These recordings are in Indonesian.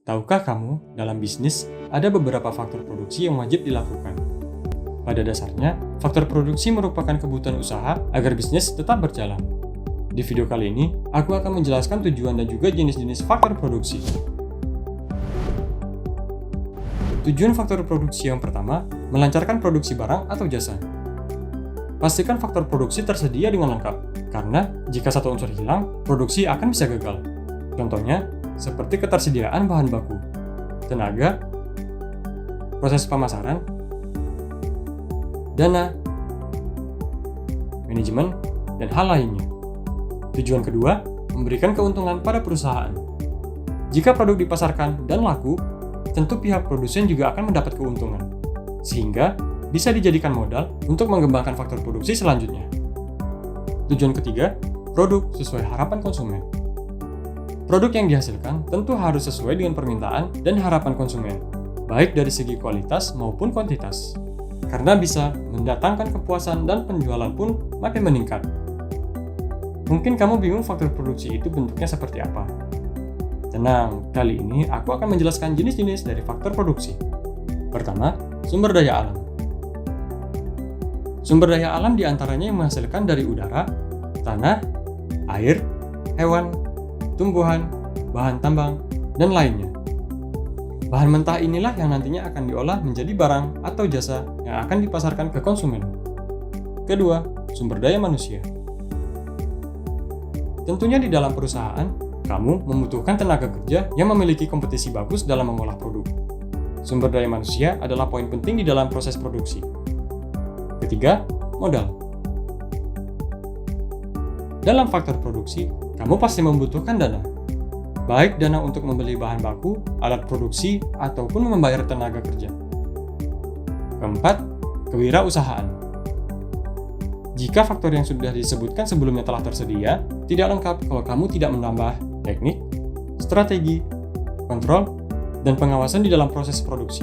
Tahukah kamu, dalam bisnis, ada beberapa faktor produksi yang wajib dilakukan. Pada dasarnya, faktor produksi merupakan kebutuhan usaha agar bisnis tetap berjalan. Di video kali ini, aku akan menjelaskan tujuan dan juga jenis-jenis faktor produksi. Tujuan faktor produksi yang pertama, melancarkan produksi barang atau jasa. Pastikan faktor produksi tersedia dengan lengkap, karena jika satu unsur hilang, produksi akan bisa gagal. Contohnya, seperti ketersediaan bahan baku, tenaga, proses pemasaran, dana, manajemen, dan hal lainnya. Tujuan kedua, memberikan keuntungan pada perusahaan. Jika produk dipasarkan dan laku, tentu pihak produsen juga akan mendapat keuntungan, sehingga bisa dijadikan modal untuk mengembangkan faktor produksi selanjutnya. Tujuan ketiga, produk sesuai harapan konsumen. Produk yang dihasilkan tentu harus sesuai dengan permintaan dan harapan konsumen, baik dari segi kualitas maupun kuantitas, karena bisa mendatangkan kepuasan dan penjualan pun makin meningkat. Mungkin kamu bingung faktor produksi itu bentuknya seperti apa? Tenang, kali ini aku akan menjelaskan jenis-jenis dari faktor produksi. Pertama, sumber daya alam. Sumber daya alam diantaranya yang menghasilkan dari udara, tanah, air, hewan, tumbuhan, bahan tambang, dan lainnya. Bahan mentah inilah yang nantinya akan diolah menjadi barang atau jasa yang akan dipasarkan ke konsumen. Kedua, sumber daya manusia. Tentunya di dalam perusahaan, kamu membutuhkan tenaga kerja yang memiliki kompetisi bagus dalam mengolah produk. Sumber daya manusia adalah poin penting di dalam proses produksi. Ketiga, modal. Dalam faktor produksi, kamu pasti membutuhkan dana. Baik dana untuk membeli bahan baku, alat produksi, ataupun membayar tenaga kerja. Keempat, kewirausahaan. Jika faktor yang sudah disebutkan sebelumnya telah tersedia, tidak lengkap kalau kamu tidak menambah teknik, strategi, kontrol, dan pengawasan di dalam proses produksi.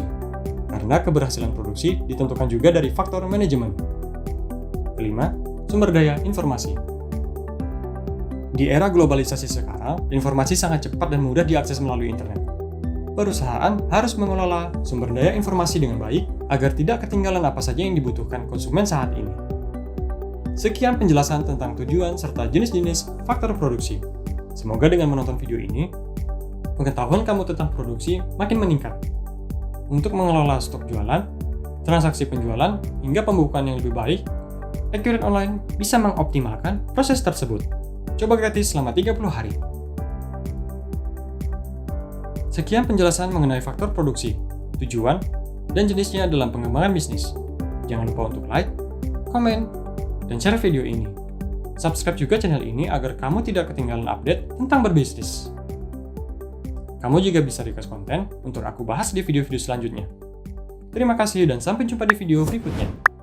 Karena keberhasilan produksi ditentukan juga dari faktor manajemen. Kelima, sumber daya informasi. Di era globalisasi sekarang, informasi sangat cepat dan mudah diakses melalui internet. Perusahaan harus mengelola sumber daya informasi dengan baik agar tidak ketinggalan apa saja yang dibutuhkan konsumen saat ini. Sekian penjelasan tentang tujuan serta jenis-jenis faktor produksi. Semoga dengan menonton video ini, pengetahuan kamu tentang produksi makin meningkat. Untuk mengelola stok jualan, transaksi penjualan, hingga pembukuan yang lebih baik, Accurate Online bisa mengoptimalkan proses tersebut. Coba gratis selama 30 hari. Sekian penjelasan mengenai faktor produksi, tujuan, dan jenisnya dalam pengembangan bisnis. Jangan lupa untuk like, komen, dan share video ini. Subscribe juga channel ini agar kamu tidak ketinggalan update tentang berbisnis. Kamu juga bisa request konten untuk aku bahas di video-video selanjutnya. Terima kasih dan sampai jumpa di video berikutnya.